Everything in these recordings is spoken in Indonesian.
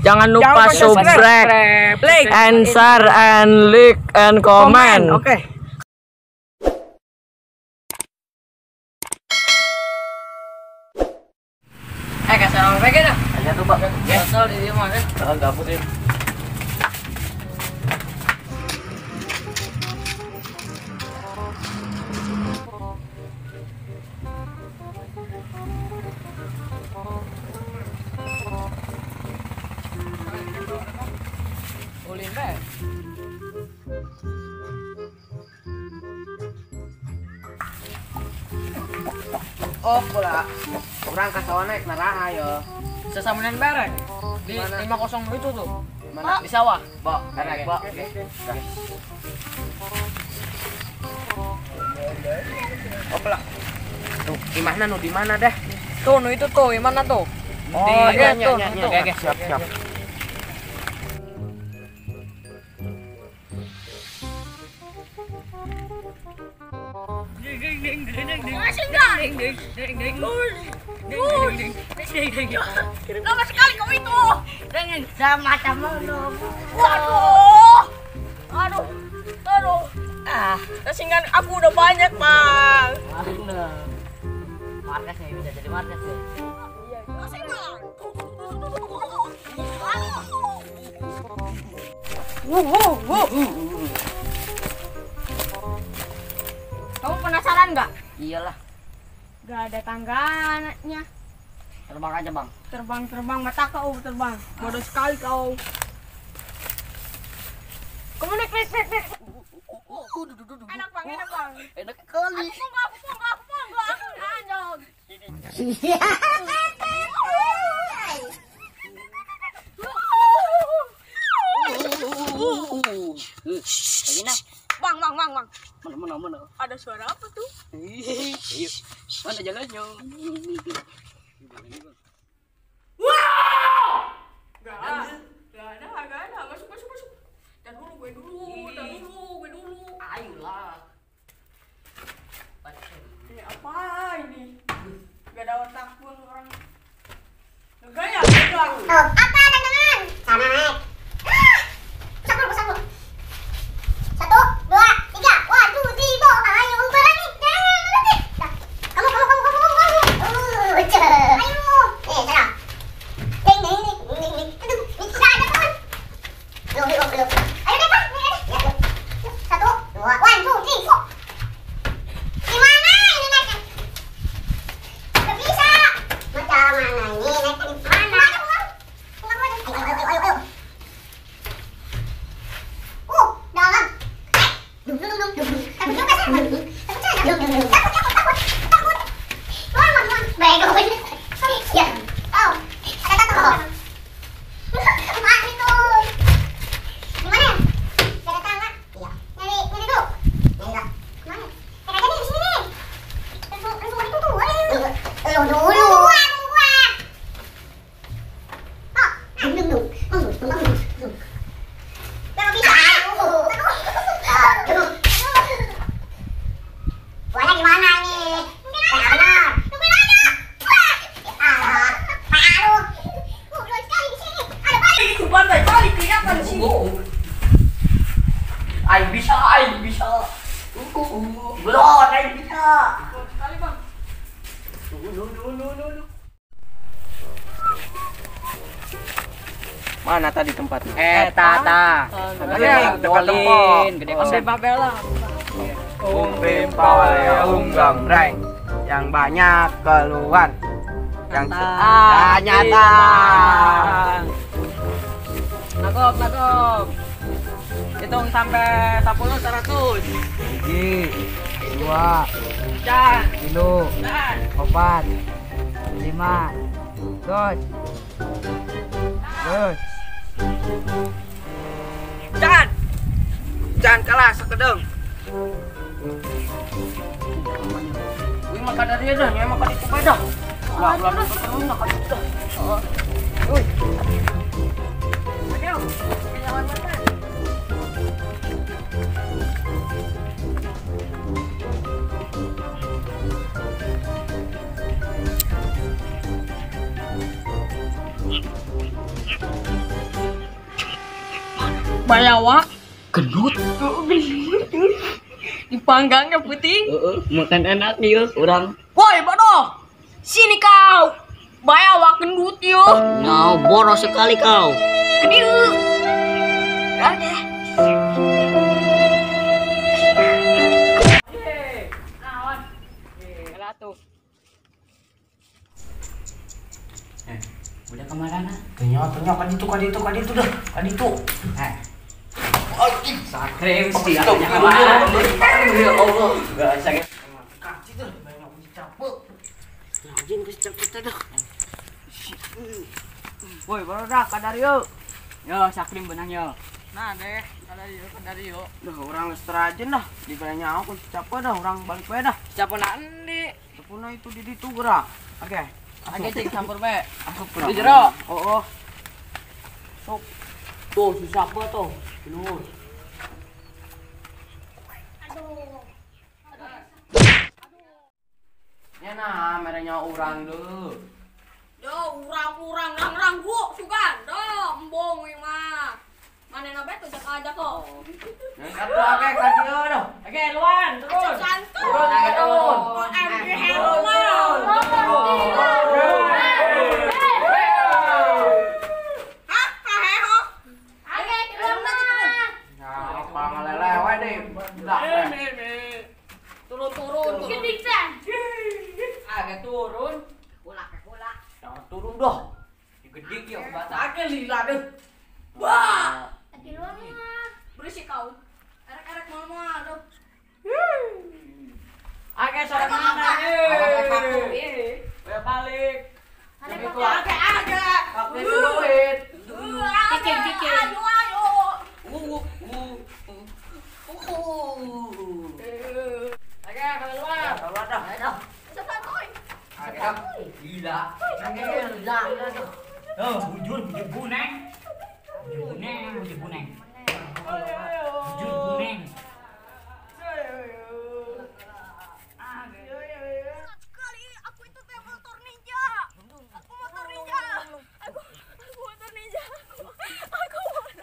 Jangan lupa subscribe, like, and share, and like, and comment. Oke. Kasih orang pengen dah. Aja tuh, Pak. Asal di dia mah kan. Gabut ya. Ulin be. Oh, pula. Orang kasawan naik naraha ya. Sesamanan bareng di 50 itu tuh. Mana? Di sawah. Bok, naik, Bok. Oh, pula. Tuh, di mana nu di mana dah? Tuh, itu tuh, di mana tuh? Oh, iya, tuh, iya, tuh. iya. Siap, siap. Lama sekali kau itu. Dengan sama-sama lo. Aduh. Rasingan aku udah banyak, Bang. Markas nih, bisa jadi markas nih. Iya, masih, Bang. Kamu penasaran nggak? Iyalah, Gak ada tangganya. terbang aja bang. Terbang mata kau terbang. Bodoh sekali kau. Kamu naik. Enak bang. Enak kali. Aku anjong. Lagi nah. Bang. Mana. Ada suara apa tuh? Ayo, mana jalannya? Gak ada. Masuk. Dan dulu, gue dulu. Ayolah. Ini apa ini? Gak ada otak pun orang. Gaya. Apa dagangan? Sana naik. Pusat. 1, 2, 3. 1, 2, 3. Ayo berani. Kamu. Ayo. Sana. Ding. Aduh, ini sudah ada kawan. Belum. Ayo deh, Pak. 1, 2, 1, 2, 3, 4. Gimana ini naiknya? Gak bisa. Macam mana ini naiknya di mana? Ayo. Dalam. Dum. Takut juga sih. Takut. Mohon. Bego. Ya. Oh. Ada takut. Mana itu? Gimana? Ada tangga? Iya. Nyari dulu. Kemana? Aja nih di sini nih. Langsung itu tuh. Ayo. Dulu. Tungguan. Oh. Dum. Gak bisa. Buahnya gimana nih? Benar. Paruh. Luas sekali di sini. Ada balik. Itu balik kelihatan di sini. Ayo bisa. Belum, ayo bisa. Sekali bang. Dulu. Mana tadi tempatnya? Tata. Dekat tempok. Gede pasir. Papela. Umpim pawalea unggang bray. Yang banyak keluhan. Yang nyata. Nagok. Hitung sampai 10 100. 1, 2, Dan 3, 4, 5, terus. Jangan kalah sekedeng. Wih makan dari dah, nyai makan itu beda. Wah, belum bertemu makan itu. Wih. Ayo, jangan makan. Bayawak. Gendut. Dipanggangnya putih. Makan enak dia orang. Woi, bodoh. Sini kau. Bayawak gendut yo. Nah, boros sekali kau. Kediu. Oke. Udah kemana? Tengok kadi itu dah. Kadi itu. Sakrim setiapnya kemana? Ya Allah. Gak sakit. Kaki tuh banyak capek. Anjing kecepet dah. Woi, baru dah Kadario. Yo, Sakrim benang yo. Nah, deh, Kadario. Dah orang istirahat dah. Di banyak aku capek dah, orang balik bae dah. Siapa nak endi? Sepuna itu di situ gerak. Oke. Oke, cek campur bae. Asup Di jero. Oh. Tuh, si siapa tuh? Nur. Ya nah, merenya orang dulu. Yo, urang rang gua sugan. Do, embong yang mah. Mana nabe tuh jak aja kok. Yang satu oke Kadio dah. Oke, luan, terus. Santai. Turun. OMG Herman. Hah? Heho. Oke, turun. Nah, apa ngelelewe deh. Dah. Turun. Gede can. Agak turun. Kula. Jangan turun dah. Digede ya bata. Oke, lila deh. Wah. Di luar mah. Berisik kau. Erek-erek mau aduh. Oke, sore mana nih? Udah balik. Itu ada. Pakai duit. Cicing. Ayo. Oke, keluar. Keluar dah. Cepat, boy. Oke dah. Gila. Gila. Oh, bujur buneng. Bujur buneng. Sekali aku itu teh motor ninja. Aku motor ninja. Aku motor ninja. Aku motor.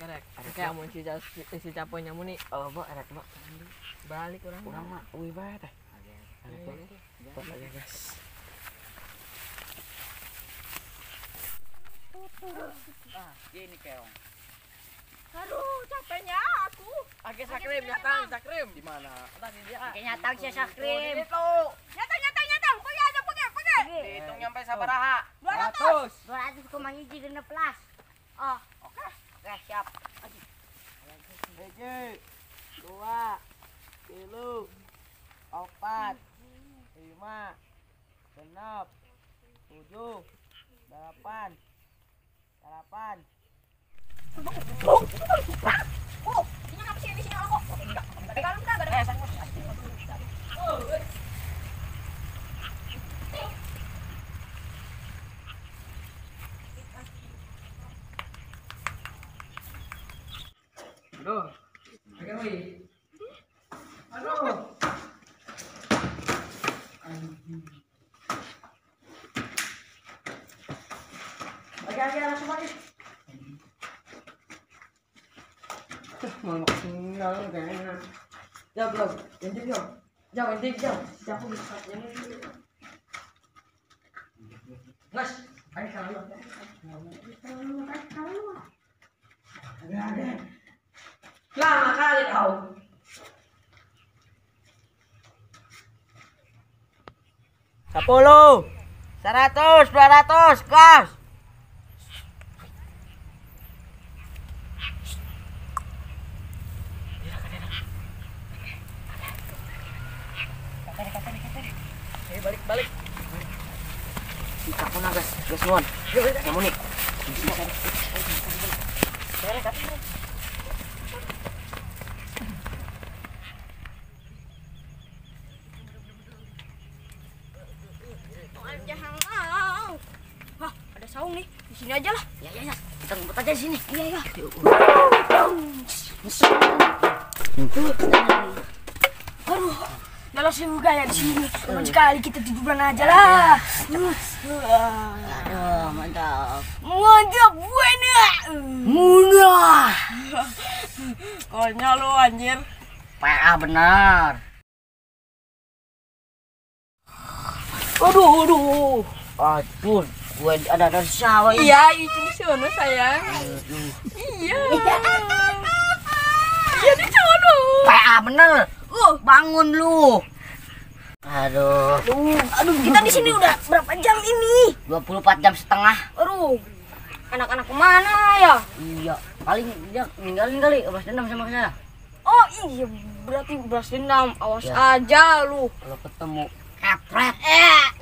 Erek. Kayak mau si caponya mu nih. Oh, Mbak, enak, Mbak. Balik orang. Kurang, Mak. Wih, bae teh. Buat lagi, guys. Gini keong. Aduh, capeknya aku. Oke, Sakrim. Di mana? Tadi dia. Kayaknya tak sih Sakrim. Itu. Nyata. Pergi. Dihitung nyampe sabaraha? 200. 200 kumang hiji genep belas. Oh, oke, siap. 1, 2, 3, 4, 5, 6, 7, 8. Ini apa sih di sini aku? Kalau enggak ada. Aduh. Oke, wih. Aduh. Oke, langsung lagi. Mau tinggal kayaknya. Jauh. Jauh bisa. Mas, ayo kalau ada. Lama kali kau. Sepuluh, 100, 200, gas. Balik. Kita pun gas nuan. Kamu nih. Hah, ada saung nih. Di sini aja lah. Ya. Kita ngumpet aja di sini. Iya. Aduh, Kalau suka ya di sini. Teman sekali kita tiduran aja lah. Aduh, mantap. Mantap buana. Mudah. Konyol lu anjir. PA benar. Aduh. Aduh, gue ada sawah. Iya, itu di sana sayang. Iya. Iya di sana. PA bener. Bangun lu. Aduh. Aduh, kita di sini udah berapa jam ini? 24 jam setengah. Aduh. Anak-anak kemana ya? Iya. Paling dia ninggalin kali balas dendam sama saya. Oh iya, berarti balas dendam. Awas aja lu. Kalau ketemu kepret.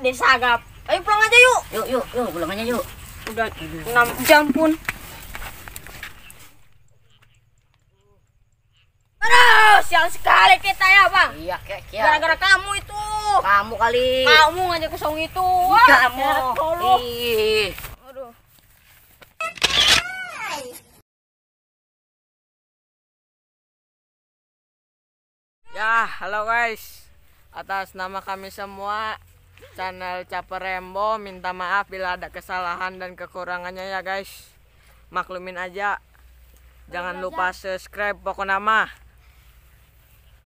Desagap. Ayo pulang aja yuk. Yuk, pulang aja yuk. Udah 6 jam pun. Aduh, sial sekali kita ya, Bang. Iya, kayak Gara-gara kamu itu. kamu kali. Kamu ngajak ke song itu. Wah, Kamu. tolong. Ih. Aduh. Ya, halo guys. Atas nama kami semua channel Caper Rembo minta maaf bila ada kesalahan dan kekurangannya ya guys. Maklumin aja. Jangan lupa subscribe pokok nama.